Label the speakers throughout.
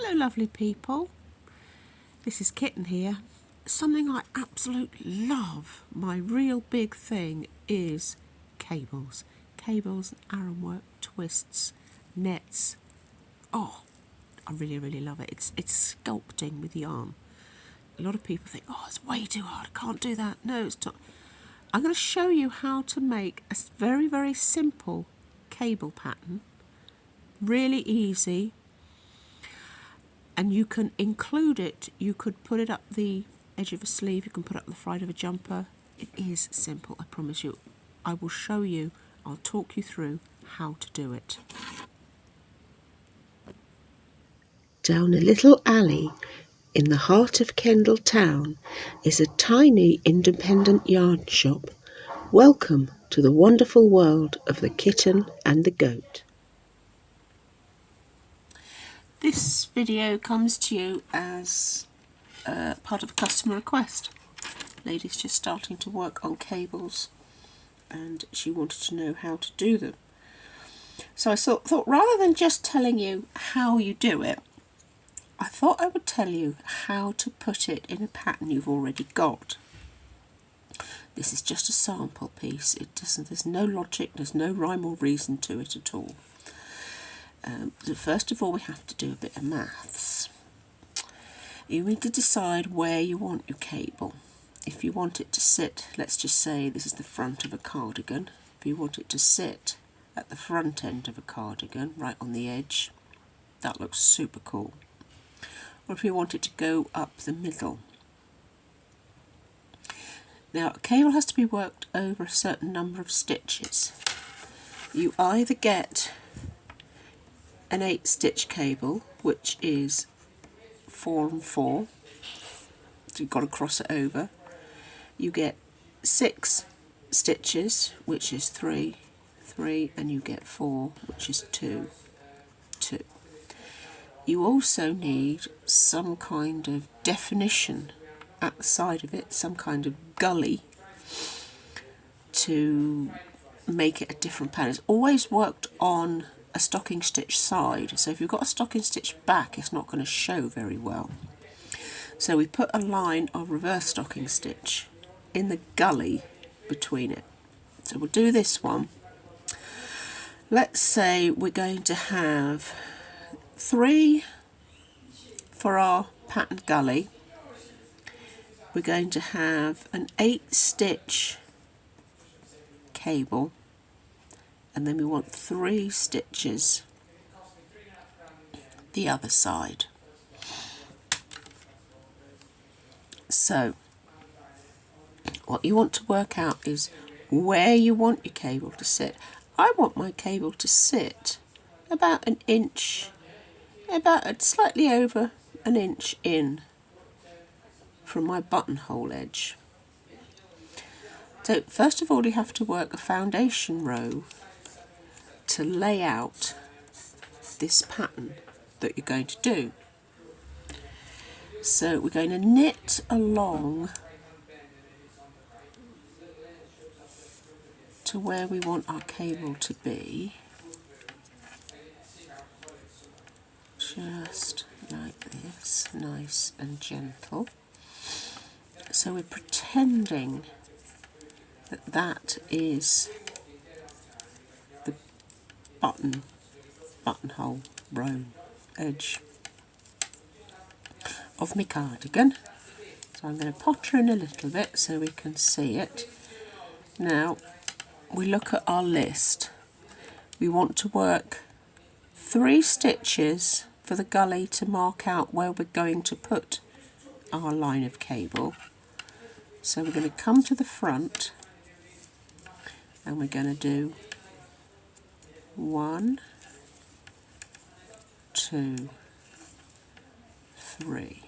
Speaker 1: Hello lovely people, this is Kitten here. Something I absolutely love, my real big thing, is cables. Cables, ironwork, twists, nets. Oh, I really love it. It's sculpting with yarn. A lot of people think, oh, it's way too hard, I can't do that. No, it's not. I'm going to show you how to make a very simple cable pattern. Really easy. And you can include it, you could put it up the edge of a sleeve, you can put it up the front of a jumper. It is simple, I promise you. I will show you, I'll talk you through how to do it.
Speaker 2: Down a little alley in the heart of Kendal town is a tiny independent yarn shop. Welcome to the wonderful world of the kitten and the goat.
Speaker 1: This video comes to you as part of a customer request. Lady's just starting to work on cables and she wanted to know how to do them. So I thought rather than just telling you how you do it, I thought I would tell you how to put it in a pattern you've already got. This is just a sample piece. There's no logic, there's no rhyme or reason to it at all. So first of all, we have to do a bit of maths. You need to decide where you want your cable. If you want it to sit, let's just say this is the front of a cardigan. If you want it to sit at the front end of a cardigan, right on the edge, that looks super cool. Or if you want it to go up the middle. Now, a cable has to be worked over a certain number of stitches. You either get an 8-stitch cable, which is 4 and 4, so you've got to cross it over. You get 6 stitches, which is 3, 3, and you get 4, which is 2, 2. You also need some kind of definition at the side of it, some kind of gully, to make it a different pattern. It's always worked on a stocking stitch side, so if you've got a stocking stitch back, it's not going to show very well. So we put a line of reverse stocking stitch in the gully between it. So we'll do this one. Let's say we're going to have 3 for our pattern gully. We're going to have an 8-stitch cable, and then we want 3 stitches the other side. So what you want to work out is where you want your cable to sit. I want my cable to sit about an inch, about slightly over an inch in from my buttonhole edge. So first of all, you have to work a foundation row to lay out this pattern that you're going to do. So we're going to knit along to where we want our cable to be, just like this, nice and gentle. So we're pretending that that is the buttonhole row edge of my cardigan. So I'm going to potter in a little bit so we can see it. Now we look at our list. We want to work 3 stitches for the gully to mark out where we're going to put our line of cable. So we're going to come to the front and we're going to do 1, 2, 3.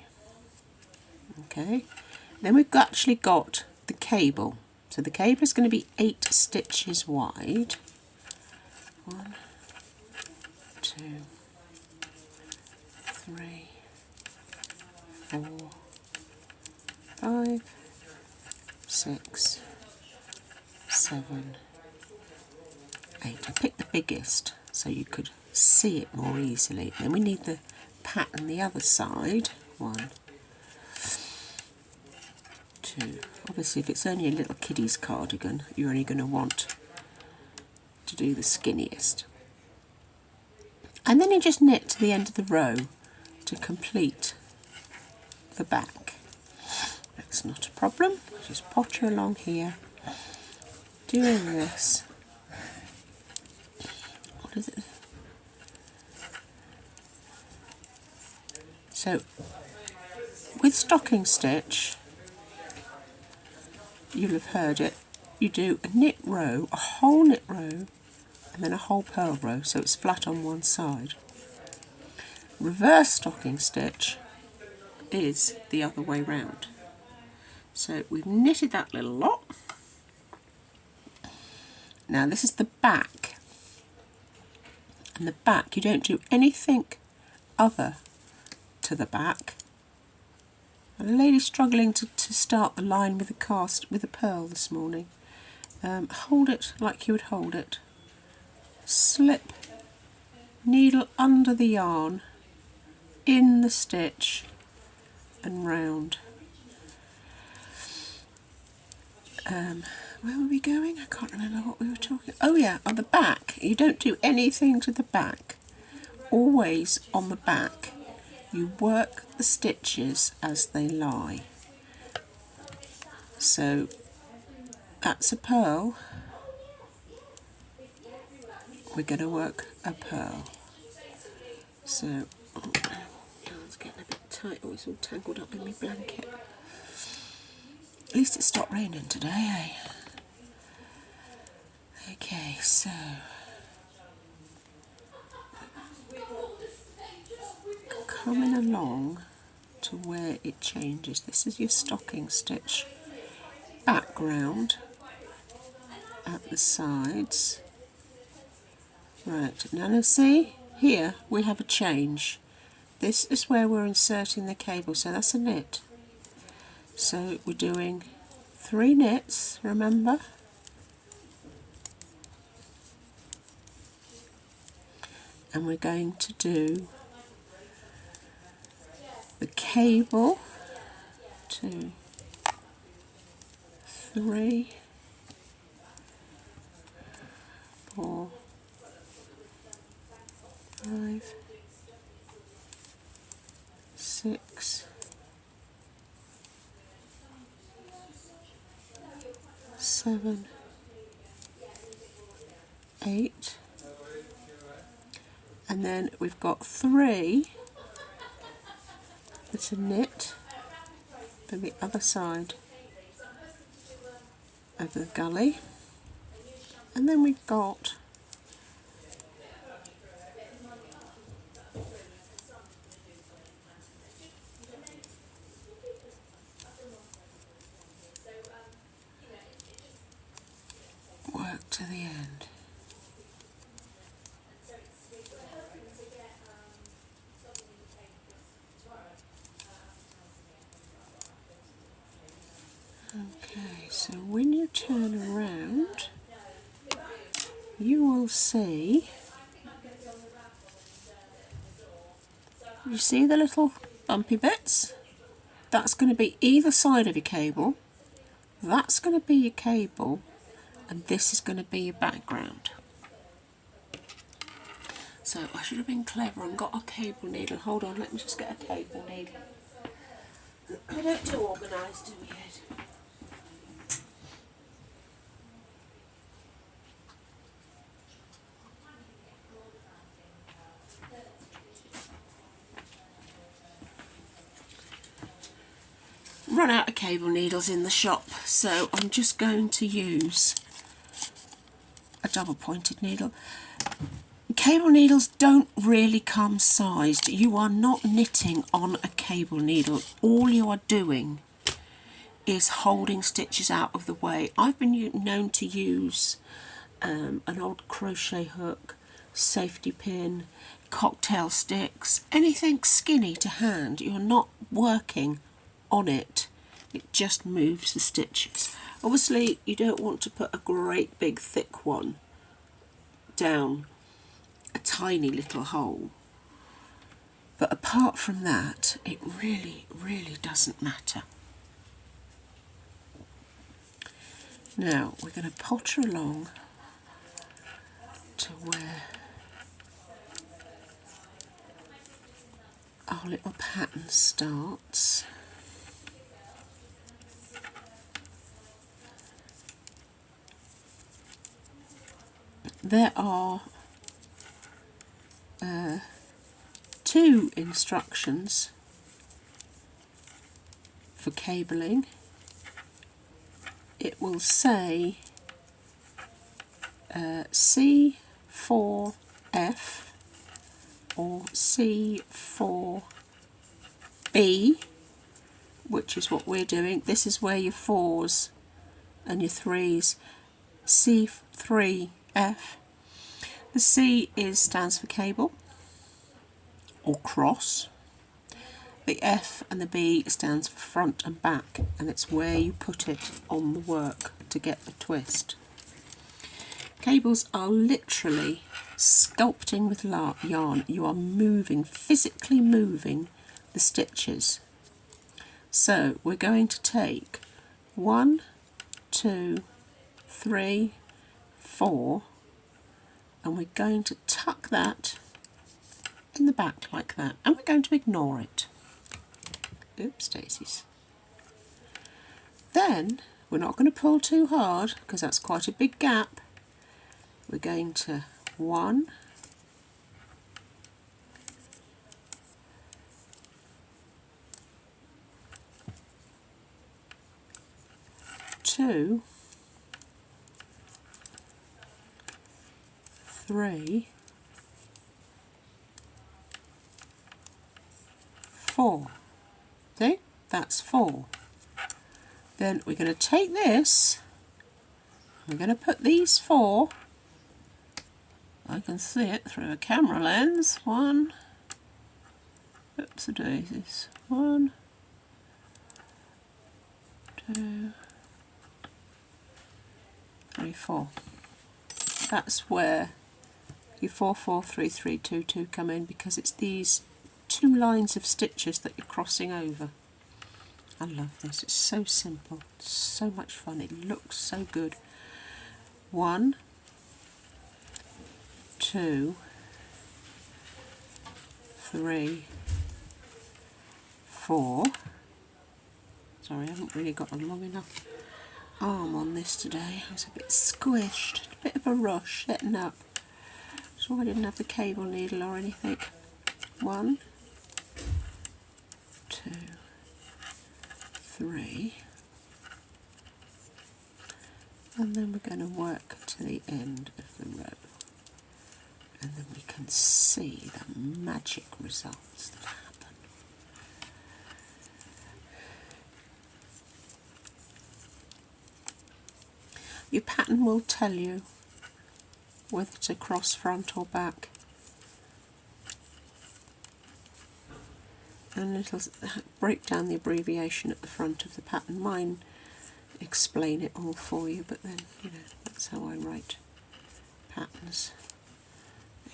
Speaker 1: Okay, then we've actually got the cable. So the cable is going to be 8 stitches wide. 1, 2, 3, 4, 5, 6, 7, 8. I picked the biggest so you could see it more easily. Then we need the pattern the other side. 1, 2. Obviously, if it's only a little kiddie's cardigan, you're only going to want to do the skinniest. And then you just knit to the end of the row to complete the back. That's not a problem. Just potter along here, doing this. What is it? So, with stocking stitch, you'll have heard it, you do a knit row, a whole knit row, and then a whole purl row, so it's flat on one side. Reverse stocking stitch is the other way round. So we've knitted that little lot. Now this is the back. And the back, you don't do anything other to the back. And a lady struggling to start the line with a cast, with a purl this morning. Hold it like you would hold it. Slip needle under the yarn, in the stitch and round. Where were we going? I can't remember what we were talking. Oh yeah, on the back. You don't do anything to the back. Always on the back. You work the stitches as they lie. So that's a purl. We're going to work a purl. So it's getting a bit tight. Oh, it's all tangled up in my blanket. At least it stopped raining today, eh? Okay, so coming along to where it changes. This is your stocking stitch background at the sides. Right, now see, here we have a change. This is where we're inserting the cable, so that's a knit. So we're doing 3 knits, remember? And we're going to do the cable, 2, 3, 4, 5, 6, 7, 8, and then we've got 3 that's a knit for the other side of the gully, and then we've got work to the end. Okay, so when you turn around, you will see, you see the little bumpy bits? That's going to be either side of your cable, that's going to be your cable, and this is going to be your background. So I should have been clever and got a cable needle. Hold on, let me just get a cable needle. I don't do organised, do we, Ed? Run out of cable needles in the shop, so I'm just going to use a double pointed needle. Cable needles don't really come sized. You are not knitting on a cable needle. All you are doing is holding stitches out of the way. I've been known to use an old crochet hook, safety pin, cocktail sticks, anything skinny to hand. You're not working on it, it just moves the stitches. Obviously you don't want to put a great big thick one down a tiny little hole, But apart from that, it really, really doesn't matter. Now we're going to potter along to where our little pattern starts. There are two instructions for cabling. It will say C4F or C4B, which is what we're doing. This is where your 4s and your 3s. C3F. The C stands for cable or cross. The F and the B stands for front and back, and it's where you put it on the work to get the twist. Cables are literally sculpting with yarn. You are moving, physically moving the stitches. So we're going to take 1, 2, 3, 4, and we're going to tuck that in the back like that, and we're going to ignore it. Oops, daisies. Then we're not going to pull too hard because that's quite a big gap. We're going to 1, 2, 3, 4. See? That's 4. Then we're going to take this, we're going to put these 4, I can see it through a camera lens, 1, oops the daisies, 1, 2, 3, 4. That's where your 4, 4, 3, 3, 2, 2 come in, because it's these 2 lines of stitches that you're crossing over. I love this, it's so simple, it's so much fun, it looks so good. 1, 2, 3, 4. Sorry, I haven't really got a long enough arm on this today. I was a bit squished, a bit of a rush setting up. So I didn't have the cable needle or anything. 1, 2, 3, and then we're going to work to the end of the row, and then we can see the magic results that happen. Your pattern will tell you whether to cross front or back, and it'll break down the abbreviation at the front of the pattern. Mine explain it all for you, but then, you know, that's how I write patterns.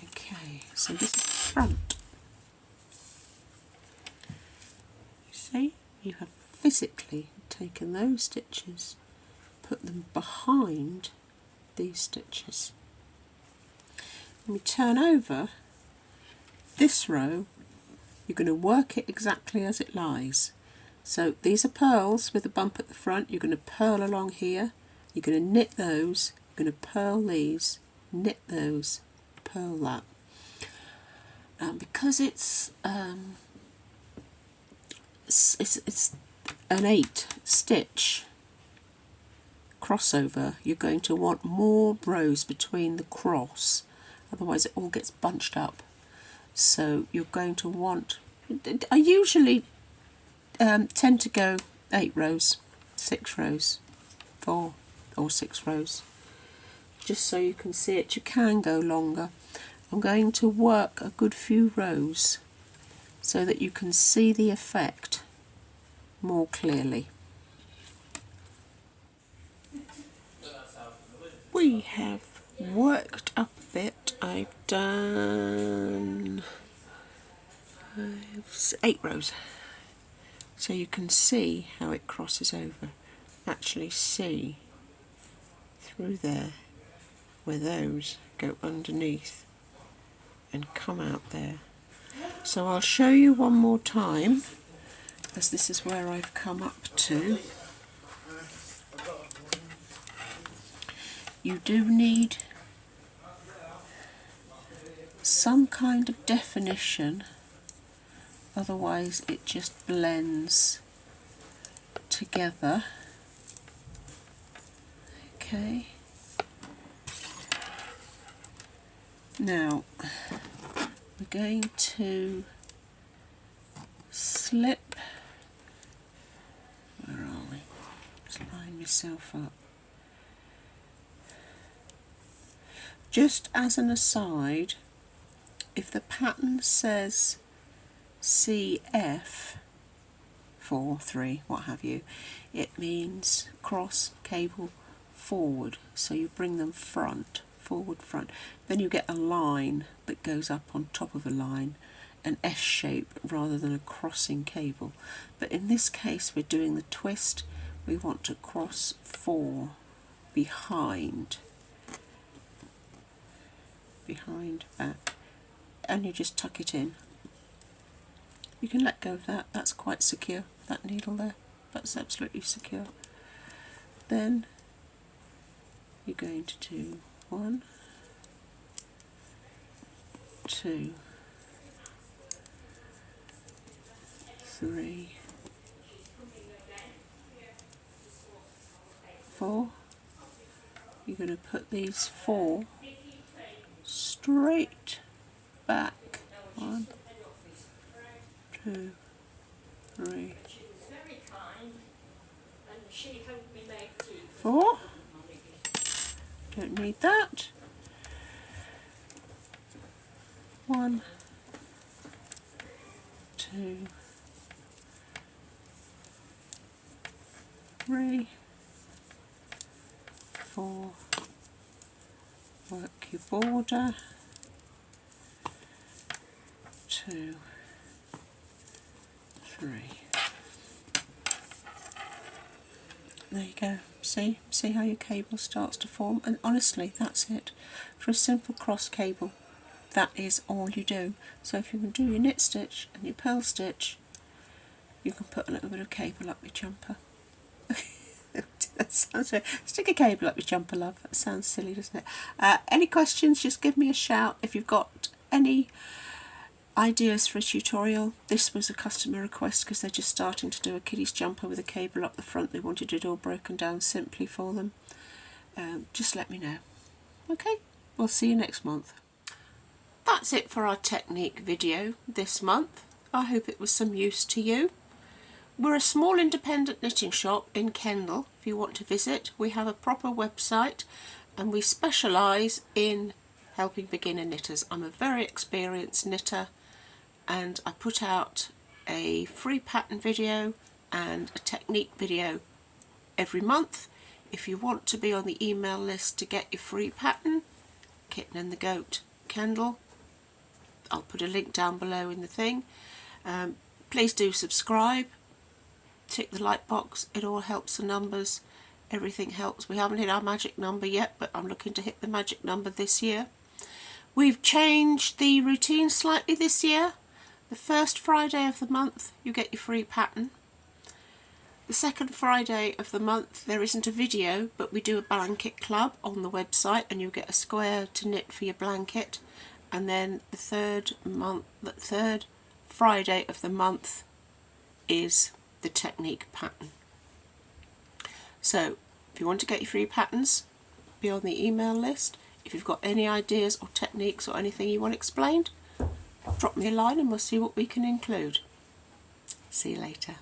Speaker 1: Okay, so this is the front. You see, you have physically taken those stitches, put them behind these stitches. When we turn over this row, you're going to work it exactly as it lies. So these are purls with a bump at the front. You're going to purl along here, you're going to knit those, you're going to purl these, knit those, purl that. And because it's an 8 stitch crossover, you're going to want more rows between the cross, otherwise it all gets bunched up. So you're going to want, I usually tend to go 8 rows, 6 rows, 4 or 6 rows, just so you can see it. You can go longer. I'm going to work a good few rows so that you can see the effect more clearly. We have worked up a bit. I've done 8 rows. So you can see how it crosses over. Actually see through there where those go underneath and come out there. So I'll show you one more time, as this is where I've come up to. You do need some kind of definition, otherwise it just blends together. Okay. Now we're going to slip, where are we? Just line myself up. Just as an aside, if the pattern says CF, 4, 3, what have you, it means cross cable forward. So you bring them front, forward, front. Then you get a line that goes up on top of a line, an S shape rather than a crossing cable. But in this case we're doing the twist. We want to cross 4 behind, back, and you just tuck it in. You can let go of that, that's quite secure, that needle there, that's absolutely secure. Then you're going to do 1, 2, 3, 4. You're going to put these 4 straight back. 1, 2, 3, 4. Don't need that. 1, 2, 3, 4. Work your border. 2, 3. There you go. See how your cable starts to form, and honestly that's it. For a simple cross cable, that is all you do. So if you can do your knit stitch and your purl stitch, you can put a little bit of cable up your jumper. That sounds weird. Stick a cable up your jumper, love. That sounds silly, doesn't it? Any questions, just give me a shout. If you've got any ideas for a tutorial, this was a customer request because they're just starting to do a kiddie's jumper with a cable up the front. They wanted it all broken down simply for them. Just let me know. Okay, we'll see you next month. That's it for our technique video this month. I hope it was some use to you. We're a small independent knitting shop in Kendal. If you want to visit, we have a proper website and we specialise in helping beginner knitters. I'm a very experienced knitter and I put out a free pattern video and a technique video every month. If you want to be on the email list to get your free pattern, Kitten and the Goat Kendal, I'll put a link down below in the thing. Please do subscribe. Tick the like box, it all helps the numbers, everything helps. We haven't hit our magic number yet, but I'm looking to hit the magic number this year. We've changed the routine slightly this year. The first Friday of the month you get your free pattern. The second Friday of the month there isn't a video, but we do a blanket club on the website and you'll get a square to knit for your blanket. And then the third Friday of the month is the technique pattern. So if you want to get your free patterns, be on the email list. If you've got any ideas or techniques or anything you want explained, drop me a line and we'll see what we can include. See you later.